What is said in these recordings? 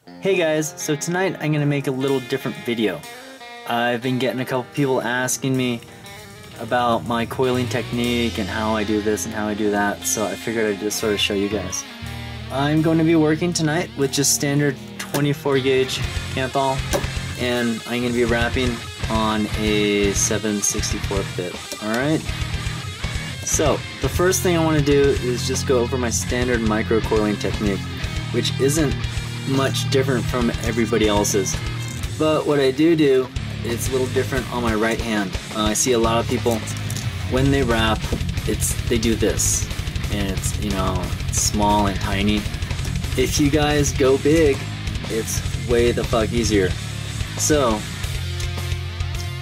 Hey guys, so tonight I'm gonna make a little different video. I've been getting a couple people asking me about my coiling technique and how I do this and how I do that, so I figured I'd just sort of show you guys. I'm going to be working tonight with just standard 24 gauge Canthal, and I'm going to be wrapping on a 7/64 bit. Alright? So, the first thing I want to do is just go over my standard micro coiling technique, which isn't much different from everybody else's. But what I do, it's a little different on my right hand. I see a lot of people, when they wrap, they do this. And it's, you know, small and tiny. If you guys go big, it's way the fuck easier. So,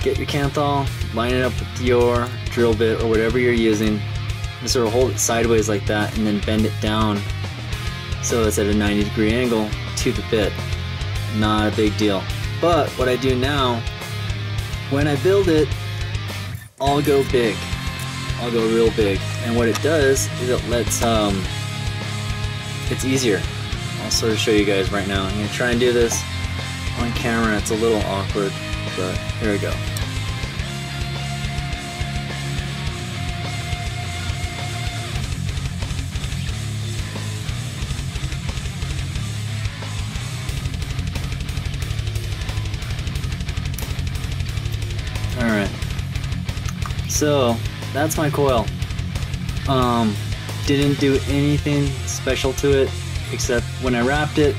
get your Canthal, line it up with your drill bit or whatever you're using, and sort of hold it sideways like that and then bend it down so it's at a 90-degree angle to the bit. Not a big deal. But what I do now, when I build it, I'll go big. I'll go real big. And what it does is it lets, it's easier. I'll sort of show you guys right now. I'm going to try and do this on camera. It's a little awkward, but here we go. Alright, so that's my coil. Didn't do anything special to it, except when I wrapped it,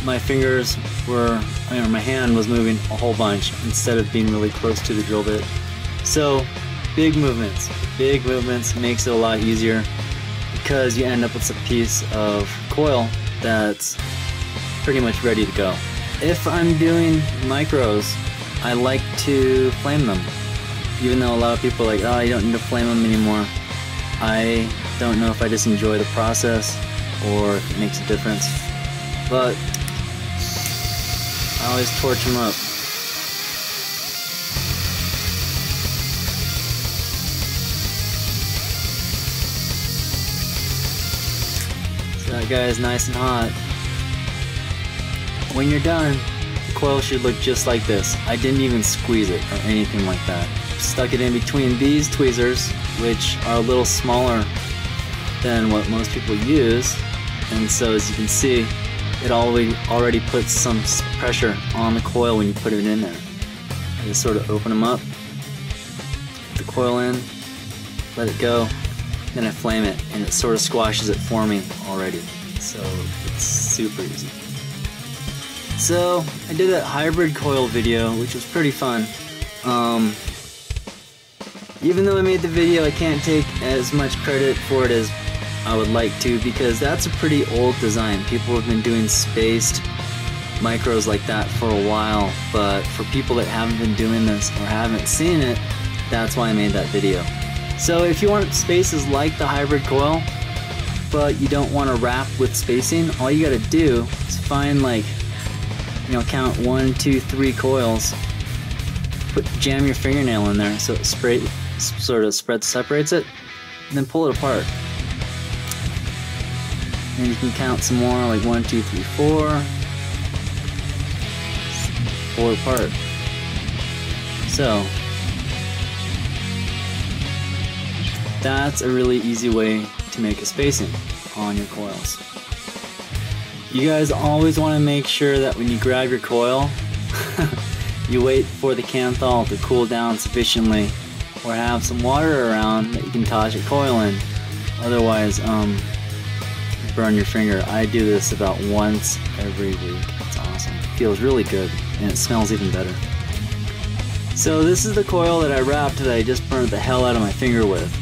my fingers were, my hand was moving a whole bunch instead of being really close to the drill bit. So, big movements makes it a lot easier because you end up with a piece of coil that's pretty much ready to go. If I'm doing micros, I like to flame them, even though a lot of people are like, oh, you don't need to flame them anymore. I don't know if I just enjoy the process or if it makes a difference, but I always torch them up. So that guy is nice and hot. When you're done, the coil should look just like this. I didn't even squeeze it or anything like that. Stuck it in between these tweezers, which are a little smaller than what most people use, and so as you can see, it already puts some pressure on the coil when you put it in there. I just sort of open them up, put the coil in, let it go, then I flame it, and it sort of squashes it for me already. So it's super easy. So I did that hybrid coil video, which was pretty fun. Even though I made the video, I can't take as much credit for it as I would like to, because that's a pretty old design. People have been doing spaced micros like that for a while, but for people that haven't been doing this or haven't seen it, that's why I made that video. So if you want spaces like the hybrid coil, but you don't want to wrap with spacing, all you gotta do is find, like, count 1, 2, 3 coils, jam your fingernail in there so it sort of separates it, and then pull it apart. And you can count some more, like 1, 2, 3, 4. Pull it apart. So that's a really easy way to make a spacing on your coils. You guys always want to make sure that when you grab your coil, you wait for the Canthal to cool down sufficiently, or have some water around that you can toss your coil in. Otherwise, burn your finger. I do this about once every week. It's awesome. It feels really good, and it smells even better. So this is the coil that I wrapped that I just burned the hell out of my finger with.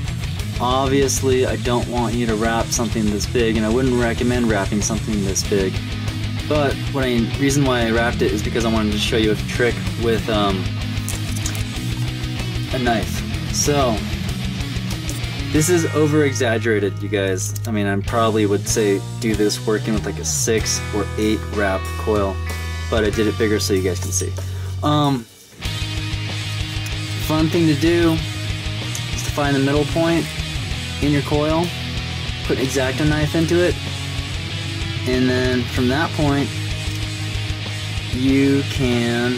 Obviously, I don't want you to wrap something this big, and I wouldn't recommend wrapping something this big. But reason why I wrapped it is because I wanted to show you a trick with a knife. So this is over exaggerated, you guys. I probably would say do this working with like a 6 or 8 wrap coil, but I did it bigger so you guys can see. Fun thing to do is to find the middle point in your coil, put an X-Acto knife into it, and then from that point you can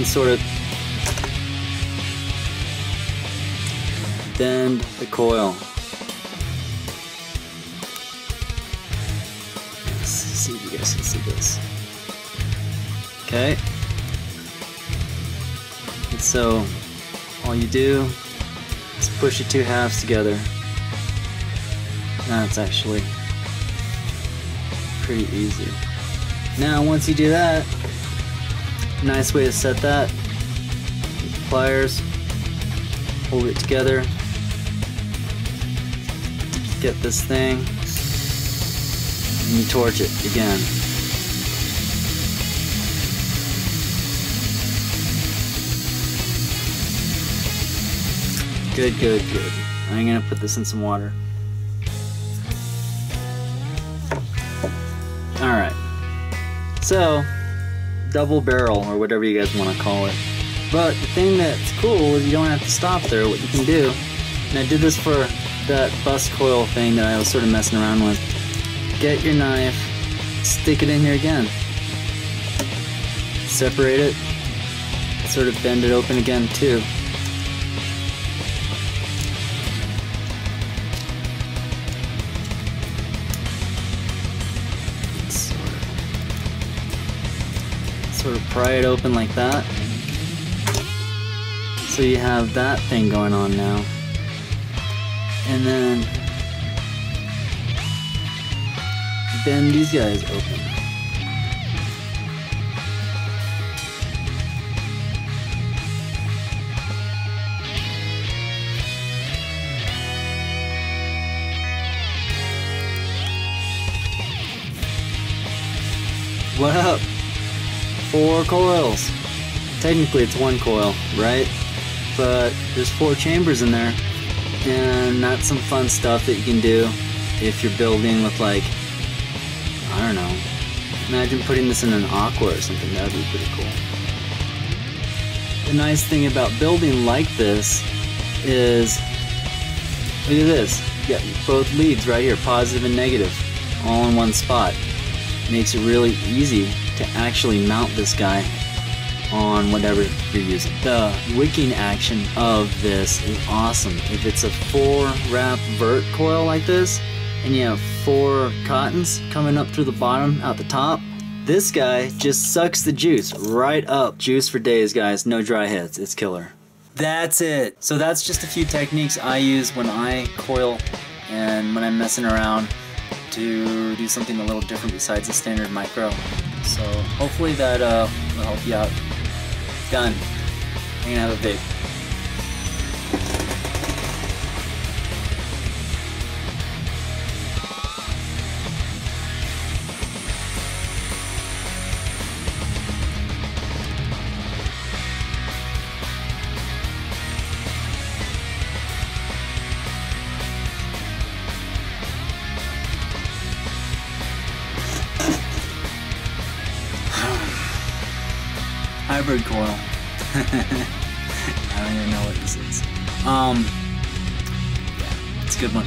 sort of bend the coil. Let's see if you guys can see this. Okay. And so all you do is push the two halves together. That's actually pretty easy. Now once you do that, nice way to set that, pliers, hold it together, get this thing, and you torch it again. Good, good, good. I'm gonna put this in some water. Alright, so double barrel or whatever you guys want to call it. But the thing that's cool is you don't have to stop there. What you can do, and I did this for that bus coil thing that I was sort of messing around with. Get your knife, stick it in here again, separate it, sort of bend it open again too. Sort of pry it open like that. So you have that thing going on now. And then bend these guys open. What up? 4 coils. Technically it's 1 coil, right? But there's 4 chambers in there, and that's some fun stuff that you can do if you're building with, like, I don't know, imagine putting this in an aqua or something. That would be pretty cool. The nice thing about building like this is, look at this, you got both leads right here, positive and negative, all in one spot. Makes it really easy to actually mount this guy on whatever you're using. The wicking action of this is awesome. If it's a 4-wrap vert coil like this, and you have 4 cottons coming up through the bottom out the top, this guy just sucks the juice right up. Juice for days, guys. No dry heads. It's killer. That's it. So that's just a few techniques I use when I coil and when I'm messing around to do something a little different besides the standard micro. So hopefully that will help you out. Done. I'm gonna have a vape. Hybrid coil. I don't even know what this is. Yeah, it's a good one.